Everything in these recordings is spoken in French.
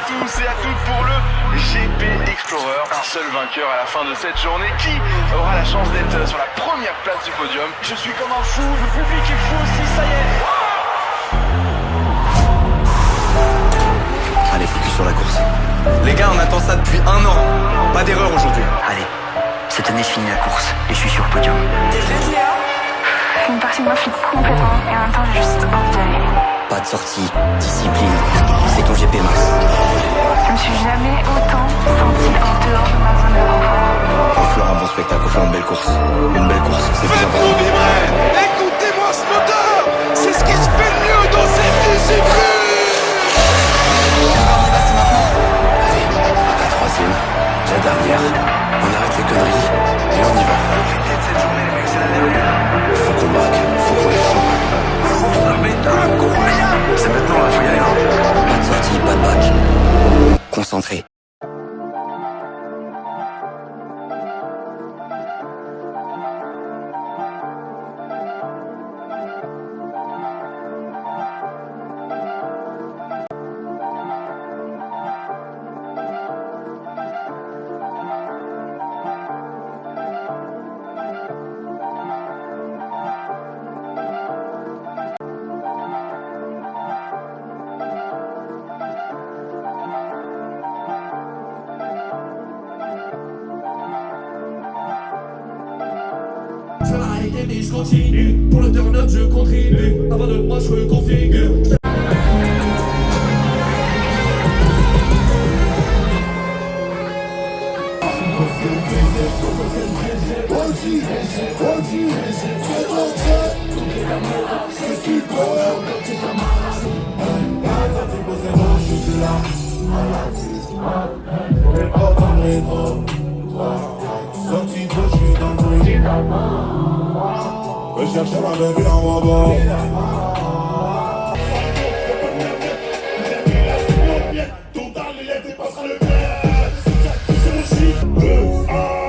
tous et à toutes pour le GP Explorer. Un seul vainqueur à la fin de cette journée. Qui aura la chance d'être sur la première place du podium? Je suis comme un fou, le public est fou aussi, ça y est. Allez, focus sur la course. Les gars, on attend ça depuis 1 an. Pas d'erreur aujourd'hui. Allez, cette année je finis la course et je suis sur le podium. T'es prête, Léa? Une partie de moi flippe complètement et en même temps j'ai juste envie d'y aller. Pas de sortie, discipline, c'est ton GP Max. Je me suis jamais autant sentie en dehors de ma zone de confort. On fera un bon spectacle, on fera une belle course. Une belle course, c'est plus important. Faites-vous vibrer. Écoutez-moi ce moteur. C'est ce qui se fait de mieux dans cette discipline. Allez, la troisième, la dernière. On arrête les conneries et on y va. Profitez de cette journée, les mecs, c'est la dernière. Faut qu'on marque, faut qu'on les chope. Ça va être incroyable. C'est maintenant, là, faut y aller. Pas de sortie, pas de bac. Concentré. Je vais arrêter mais je continue. Pour le turn-up je contribue. Avant de moi je reconfigure. Sorti de je suis dans le bruit. Recherche ma baby en robot.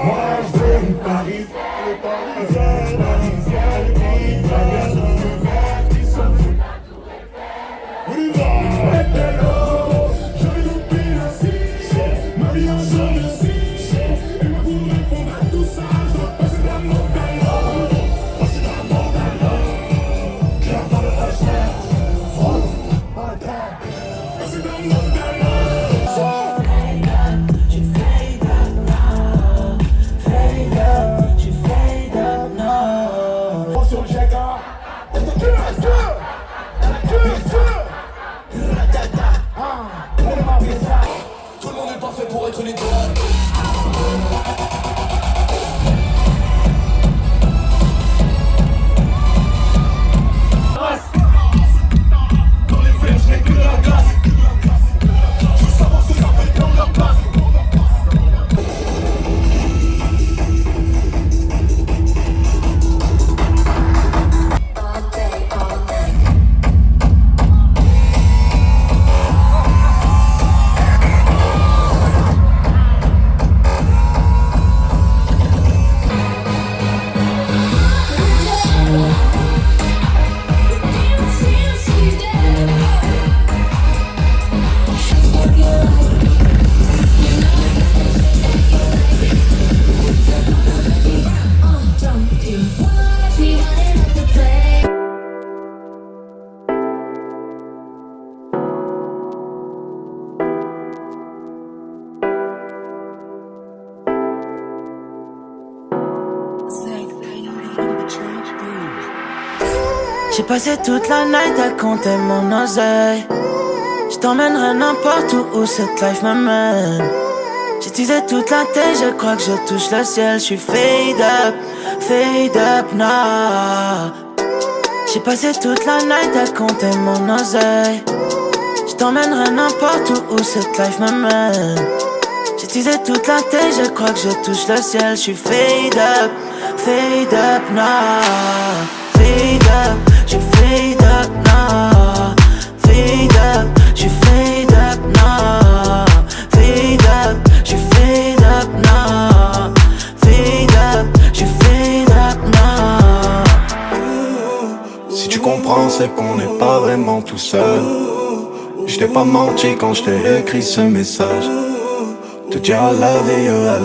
Moi je veux une Paris. On y va. Tout le monde est parfait pour être l'idole. Dans les verres, je n'ai que de la glace. Je veux savoir ce que ça fait dans leur place. J'ai passé toute la night à compter mon oseille. Je t'emmènerai n'importe où cette life m'amène. J'ai teasé toute la tête, je crois que je touche le ciel. Je suis fade up, nah. J'ai passé toute la night à compter mon oseille. Je t'emmènerai n'importe où cette life m'amène. J'ai teasé toute la tête, je crois que je touche le ciel. Je suis fade up, nah. Fade up, je fade up, nah. Fade up, je fade up, nah. Fade up, je fade up, nah. Fade up, je fade up, nah. Si tu comprends, c'est qu'on n'est pas vraiment tout seul. Je t'ai pas menti quand je t'ai écrit ce message. Te dire I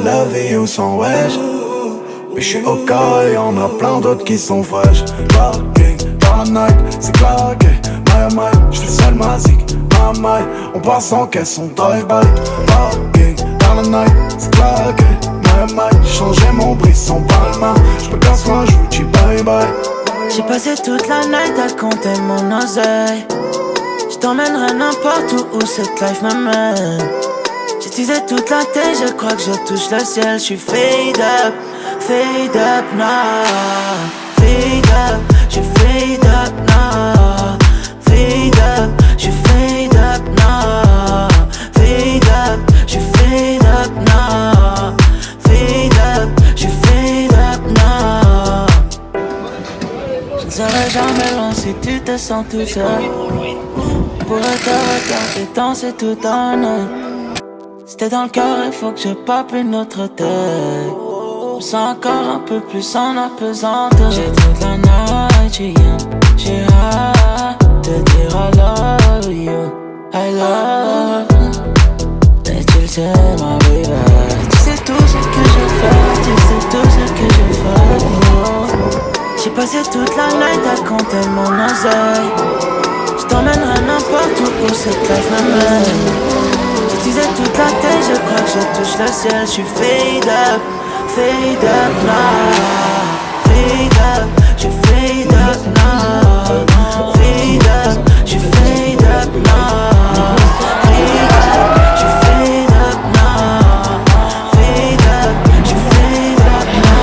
love you sans wesh. Mais j'suis au cas et y'en a plein d'autres qui sont fraîches. Parking dans la night, c'est claqué. My, j'fais seul ma zik, my. On passe en caisse, on drive-by. Parking dans la night, c'est claqué. My, j'ai changé mon brisson palma. J'me casse moi, j'vous dis bye bye. J'ai passé toute la night à compter mon oseille. J't'emmènerai n'importe où cette life m'amène. J'ai teasé toute la tête, je crois que je touche le ciel. J'suis fade up now. Fade up, j'suis fade up now. Fade up, j'suis fade up now. Fade up, j'suis fade up now. Fade up, j'suis fade up now. Je ne serai jamais loin si tu te sens tout seul. Pour te regarder danser tout en nuit. Si t'es dans le cœur, il faut que je pop une autre tête. Je me sens encore un peu plus en apesanteur. J'ai toute la night, j'ai hâte de dire I love you, I love you. Et tu le sais, ma baby. Tu sais tout ce que je fais, tu sais tout ce que je fais. Oh. J'ai passé toute la night à compter mon oseille. J't'emmènerai n'importe où cette life m'amène. J'utilisais toute la tête, je crois que je touche le ciel. J'suis fade up now. Fade up, j'suis fade up now. Fade up, j'suis fade up now. Fade up, j'suis fade up now. Fade up, j'suis fade up now.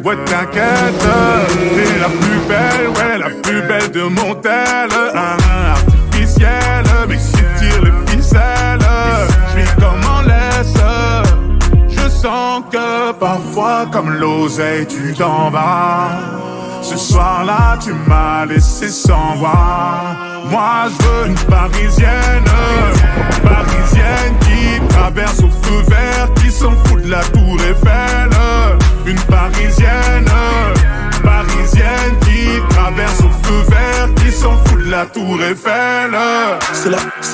Ouais t'inquiète, t'es la plus belle, ouais la plus belle de mon tel. Artificielle, mais si tire les ficelles, j'suis comme en laisse. Je sens que parfois comme l'oseille tu t'en vas. Ce soir-là tu m'as laissé sans voix. Moi je veux une parisienne, qui traverse au feu vert, qui s'en fout de la tour Eiffel. Une parisienne qui traverse au feu vert, qui s'en fout de la tour Eiffel. C'est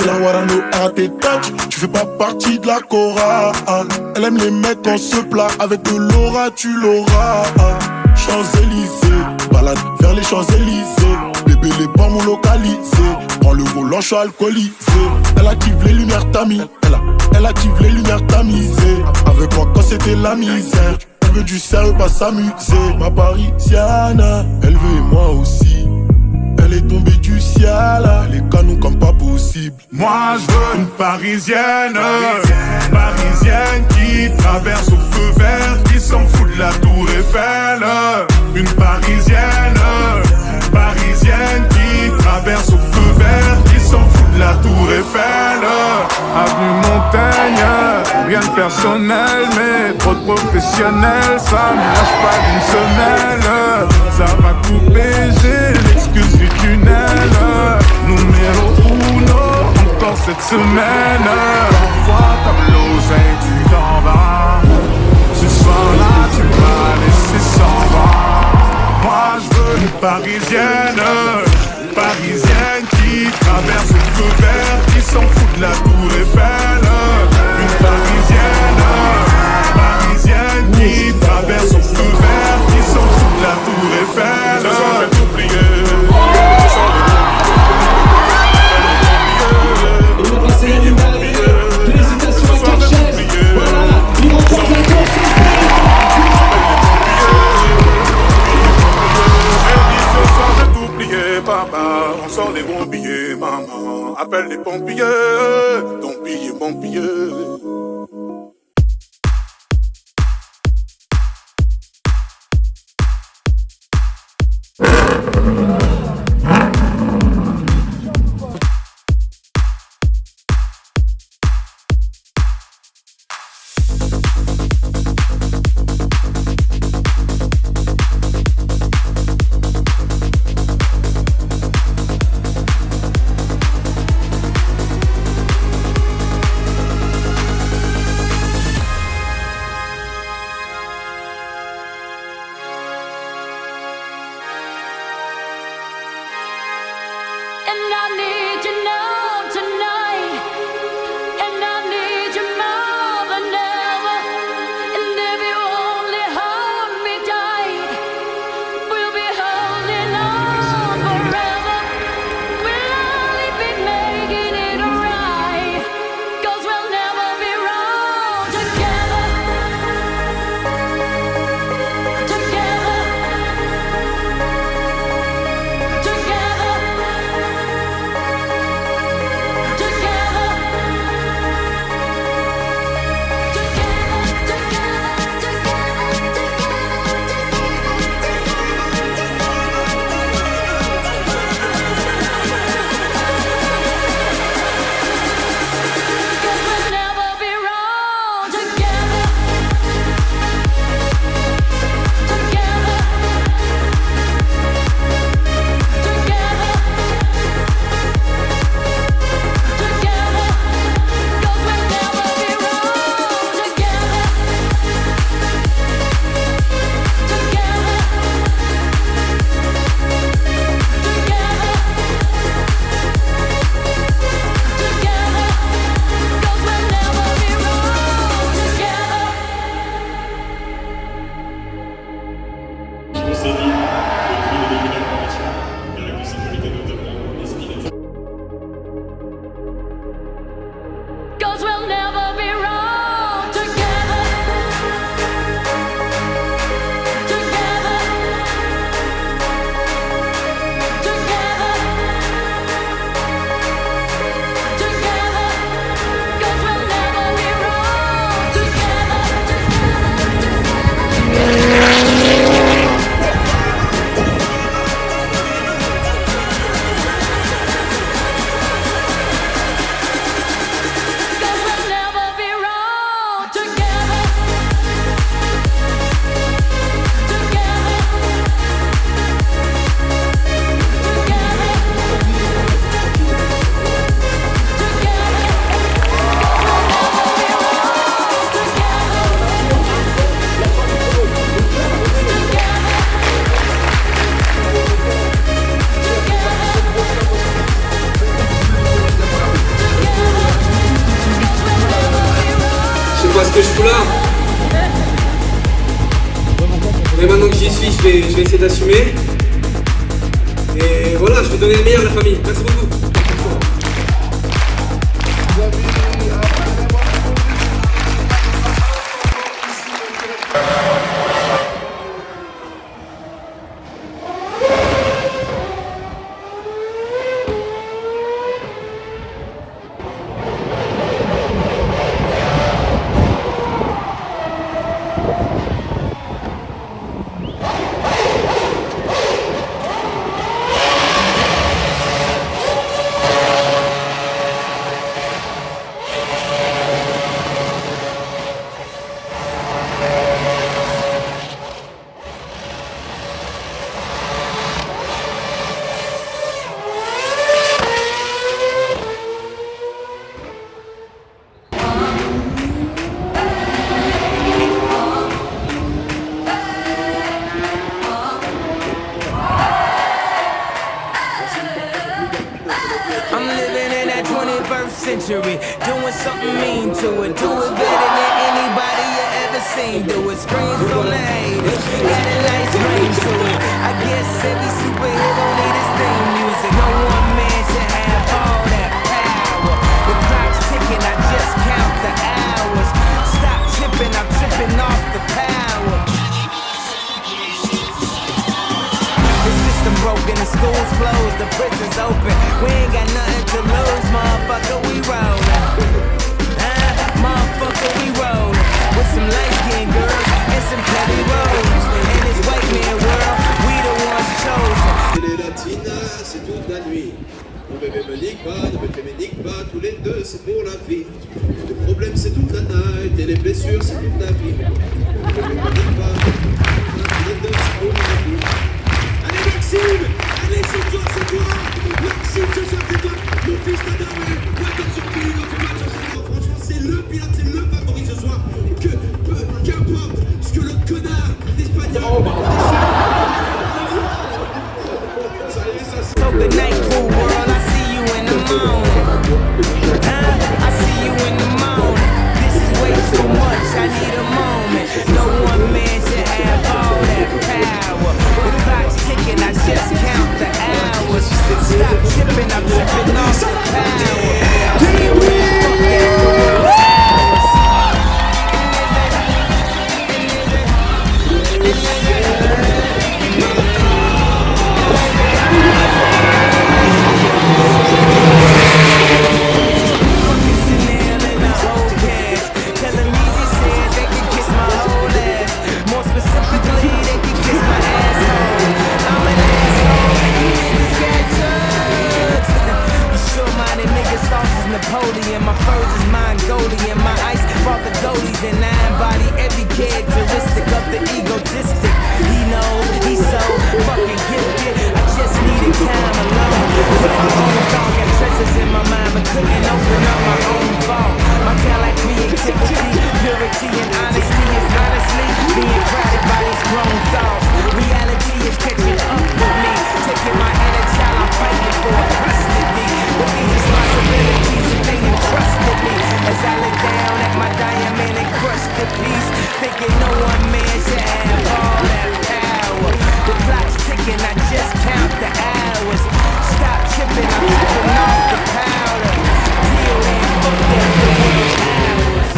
la Warano à tes touch, tu fais pas partie de la chorale. Elle aime les mecs en se plat, avec de l'aura tu l'auras. Champs-Élysées, balade vers les Champs-Élysées. Bébé les pas m'ont localisé, prends le volant, je suis alcoolisé. Elle active les lumières tamisées, elle active les lumières tamisées. Avec moi quand c'était la misère. Elle veut du sérieux, pas s'amuser. Ma parisienne, elle veut et moi aussi. Elle est tombée du ciel, elle est canon comme pas possible. Moi je veux une parisienne qui traverse au feu vert, qui s'en fout de la tour Eiffel. Une parisienne qui traverse au feu vert, qui s'en fout de la tour Eiffel. Avenue Montaigne, rien de personnel, mais trop de professionnel, ça me lâche pas d'une semelle. Ça va couper, j'ai l'excuse du tunnel. Numéro uno, encore cette semaine. Parfois comme l'oseille tu t'en vas. Ce soir-là tu m'as laissé sans voix. Moi je veux une parisienne qui traverse le feu vert, qui s'en fout de la tour Eiffel. Une parisienne qui traverse le feu vert, qui s'en fout de la tour Eiffel. Je sens que t'oublier. Et le passé du mal, félicitations. pas ce que je fous là. Mais maintenant que j'y suis, je vais essayer d'assumer. Et voilà, je vais donner le meilleur à la famille. Merci beaucoup. Century, doing something mean to it. Do it better than anybody you ever seen. Do it, screams from the haters, got a nice ring to it. I guess every superhero need his theme music. No one man should have all that power. The clock's ticking, I just count the hours. Stop tripping, I'm tripping off the power. The system broken, the school's closed, the prison's open. We ain't got nothing to lose, motherfucker, we rollin'. Motherfucker, we rollin'. With some light-skinned girls and some petty rolls. In this white man world, we the ones chosen. Les latinas, c'est toute la nuit. Mon bébé me nique pas, ne me nique pas, tous les deux c'est pour la vie. Le problème c'est toute la night et les blessures c'est toute la vie. Mon bébé me nique pas, tous les deux c'est pour la vie. Allez Maxime, allez c'est toi, Maxime ce soir c'est toi, mon fils t'adore, maintenant sur qui dans ton match en ce moment. Franchement c'est le pilote, c'est le favori ce soir. Qu'importe ce que le connard d'Espagnol. So good night, cool world. I see you in the morning. I see you in the morning. This is way too much. I need a moment. No one man should have all that power. The clock's ticking. I just count the hours. Stop tripping. I'm tripping off the power. Deal with it. Fuck that. The world's ours. Napoleon, my furs is Mongolian, my ice brought the goldies and I embody every characteristic of the egotistic. He knows he's so fucking gifted. I just needed time alone. With my own thought, got treasures in my mind, but couldn't open up my own vault. My talent, creativity, purity, and honesty is honestly being crowded by these grown thoughts. Reality is catching up with me, taking my inner child, I'm fighting for custody. With these responsibilities that they entrusted me, as I look down at my diamond and crushed to peace, thinking no one man should have all that power. The clock's ticking, I just count the hours. Stop tripping, I'm tripping off the powder. Deal and fuck that, the world's ours.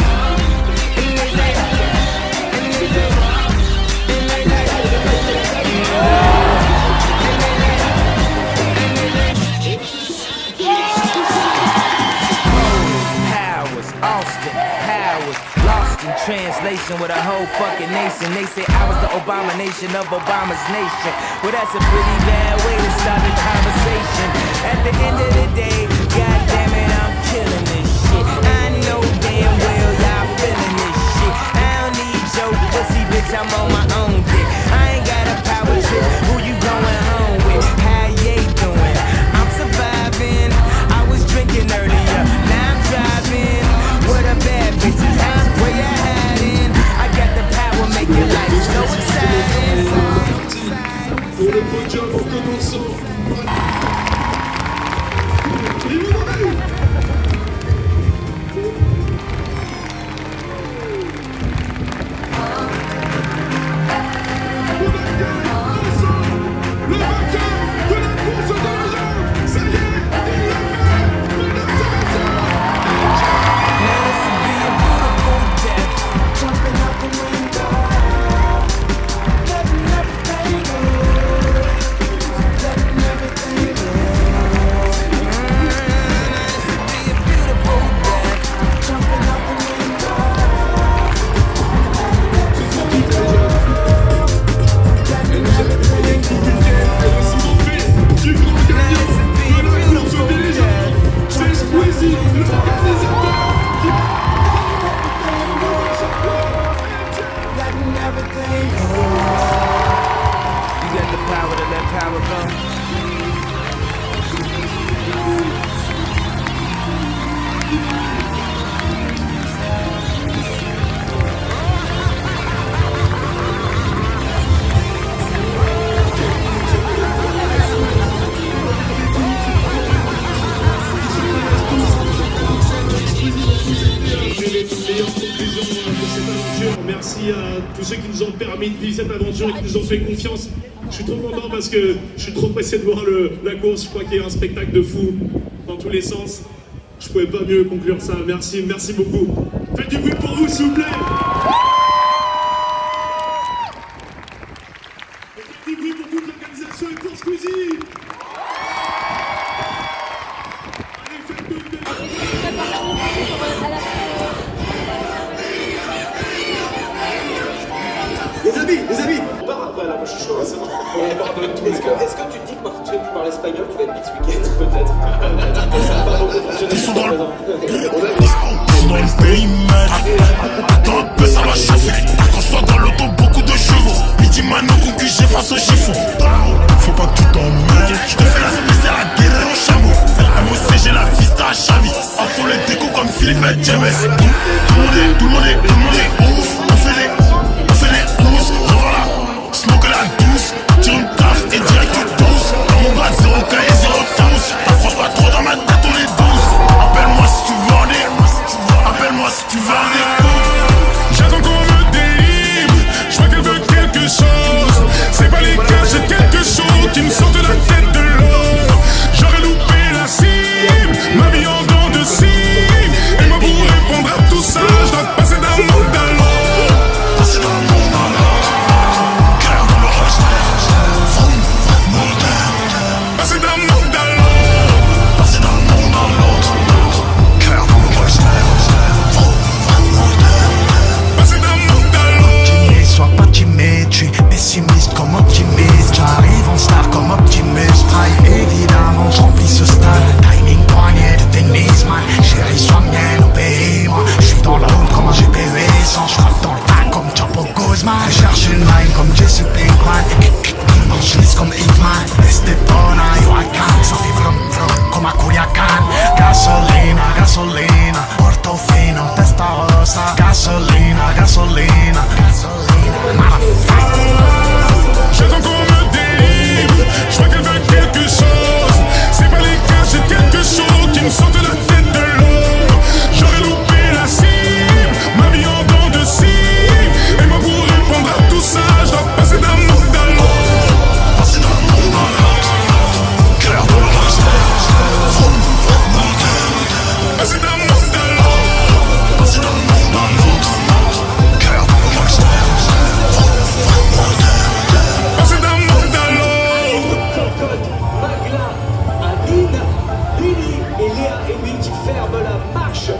Austin Powers, lost in translation with a whole fucking nation. They say I was the abomination of Obama's nation. Well, that's a pretty bad way to start a conversation. At the end of the day, god damn it, I'm killing this shit. I know damn well y'all feeling this shit. I don't need your pussy, bitch, I'm on my own dick. I ain't got a power trip, who you going home with? How you doing? I'm surviving, I was drinking earlier, now I'm driving. What a bad bitches, huh? Where you hiding? I got the power, make your life so exciting. Pour le podium, commençons. conclusion de cette aventure. Merci à tous ceux qui nous ont permis de vivre cette aventure et qui nous ont fait confiance. Je suis trop content parce que je suis trop pressé de voir la course. Je crois qu'il y a un spectacle de fou dans tous les sens. Je pouvais pas mieux conclure ça. Merci, merci beaucoup. Faites du bruit pour vous, s'il vous plaît. Et faites du bruit pour toute l'organisation et pour Squeezie. Allez, faites du bruit. Les amis, on part après là, moi je suis chaud, c'est bon. On pardonne tout. Est-ce que tu te dis que parce que tu parles espagnol, tu vas être big ce week-end peut-être? Ça va pas beaucoup fonctionner. Ils sont dans le périmètre. Attends un peu, ça va chauffer. Accroche-toi dans l'auto, beaucoup de chevaux. Midi Mano, concugé face au chiffon. Faut pas que tu t'emmêles. Je te fais la spéciale à guerre au chameau. MOC, j'ai la fista à Chavi. En fond les déco comme Philippe et James. Tout le monde est ouf. On fait les housses. Revoilà, smoke la douce. Tire une taf et direct tu tousses. Dans mon grade 0K et 0 tous. T'approches pas trop dans ma tête, on est 12. Appelle-moi si tu veux en dire. Appelle-moi si tu veux en dire. J'attends qu'on me délivre. Je vois qu'elle veut quelque chose. C'est pas les gars, j'ai quelque chose qui me sort de la tête de l'eau. J'aurais loupé la cible, ma vie en dents de cible. Et moi pour répondre à tout ça, je dois passer d'un monde à l'autre. Passer d'un monde à l'autre. Cœur dans le reste. Passer d'un monde à l'autre. Passer d'un monde à l'autre. Cœur dans le reste. Passer d'un monde à l'autre. Sois pas timide, je suis pessimiste comme optimiste. J'arrive en star comme Optimus Prime. Évidemment, je remplis ce stade. Timing poignet de tennis, man. Chérie, sois mienne, obéis-moi. Je suis dans la route comme un GPU sans. Je frappe dans le tas comme Chapo Guzman. Je cherche une line comme Jesse Pinkman. Je lisse comme Hitman. Estepona, Huracan. Ça fait vrum vrum comme à Culiacan. Gasolina, gasolina. Portofino, Testarossa. Gasolina, gasolina. J'attends qu'on me délivre. Je vois qu'elle veut quelque chose. C'est pas les gars, j'ai quelque chose qui me sort de la tête de l'eau. J'aurais loupé la cible, ma vie en dents de cible. Et moi pour répondre à tout ça, je dois passer d'un monde à l'autre. Passer d'un monde à l'autre. Cœur dans le reste. Passer d'un monde à l'autre. Passer d'un monde à l'autre. Cœur dans le reste. Passer d'un monde à l'autre. Cocotte, Magla, Aline, Lily et Léa et lui qui ferment la marche.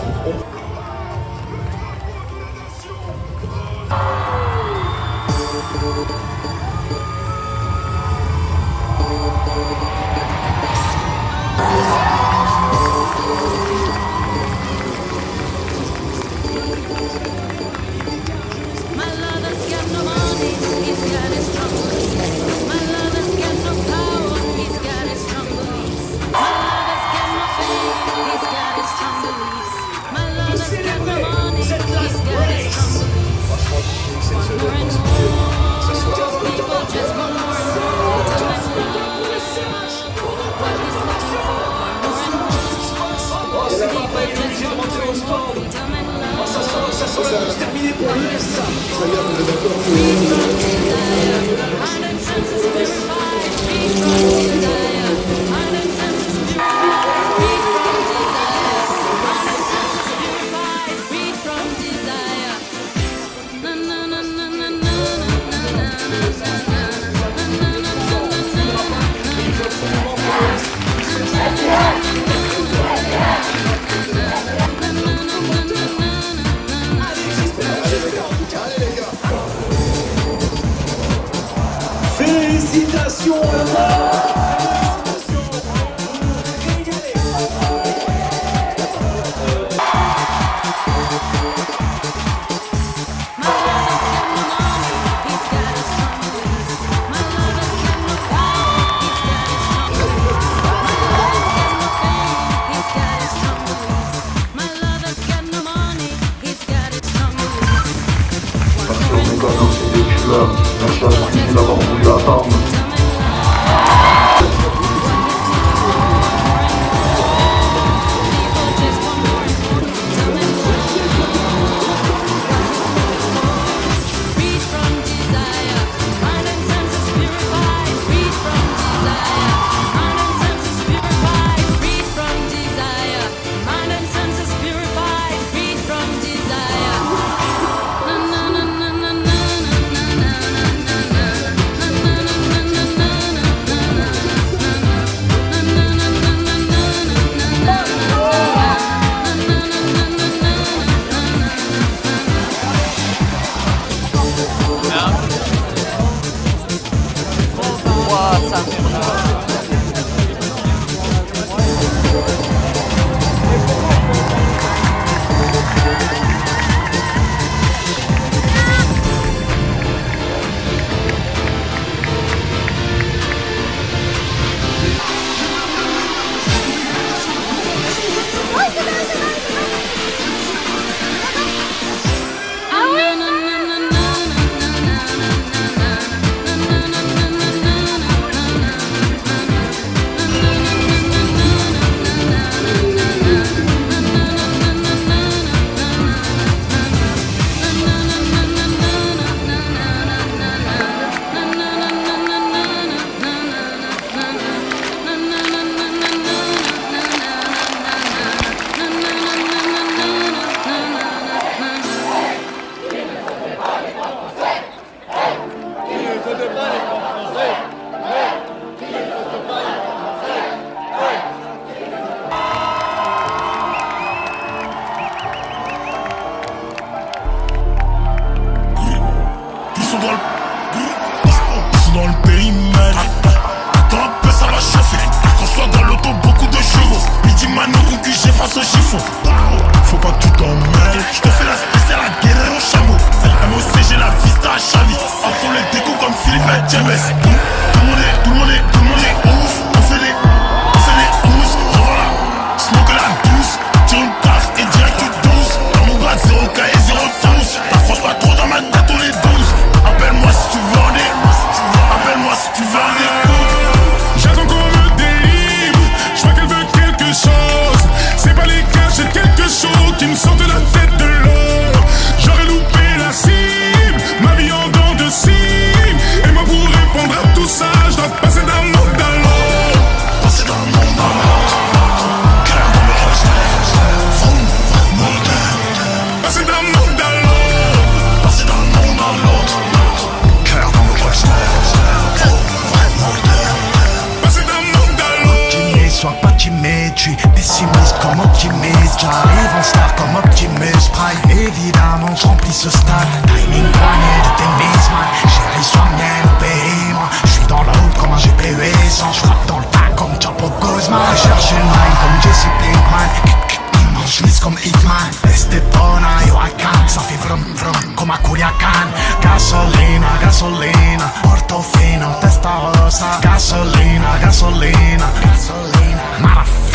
My lover's got no money, he's got his strong beliefs. My lover's got no power, he's got his strong beliefs. My lover's got no fame, he's got his strong beliefs. My lover's got no money, he's got his strong beliefs. Want more and more, people just want more and more. Tell my love what he's looking for. More and more, people just want more and more. Tell my love. Ça va se terminer pour lui, ça. Ça y est, on est d'accord. Félicitations La chose qui d'avoir voulu attendre. Ils sont dans le périmètre. Attends un peu, ça va chauffer. Quand je sois dans l'auto, beaucoup de chevaux. Midi mano, concu, j'ai face au chiffon. Faut pas que tu t'en mêles. Je te fais la spéciale à guerrier au chameau. MOC, j'ai la vista à Chavi. En fond les décos comme Philippe et James. Tout le monde est ouf. On fait des housses. Revoilà, smoke la douce. Tire une taf et direct tu douce. Dans mon bac 0K et 0 tous. T'affranches pas trop dans ma tête, on est 12. Appelle-moi si tu veux en Appelle-moi si tu veux en écoute. J'attends qu'on me délivre. Je vois qu'elle veut quelque chose. C'est pas les gars, j'ai quelque chose qui me sort de la tête de l'or. J'aurais loupé la cible, ma vie en dents de cible. Et moi pour répondre à tout ça, je dois passer d'un monde à l'autre. Passer d'un monde à l'autre. Passer d'un monde à l'autre. Passer d'un monde à l'autre. Cœur dans le holster. Passer d'un monde à l'autre. Optimiste, sois pas timide, je suis pessimiste comme optimiste. J'arrive en star comme Optimus Prime. Évidemment, je remplis ce stade. Timing poigné de tes mises, man. Chérie, sois mienne, obéis-moi. Je suis dans la route comme un GPU sans. Je frappe dans le tas comme Chapo Guzman. Cherche une line comme Jesse Pinkman. Je lisse comme Hitman. Estepona, Huracan. Ça fait vrum vrum comme à Culiacan. Gasolina, gasolina. Portofino, testa rosa. Gasolina, gasolina. Gasolina. Motherfucker.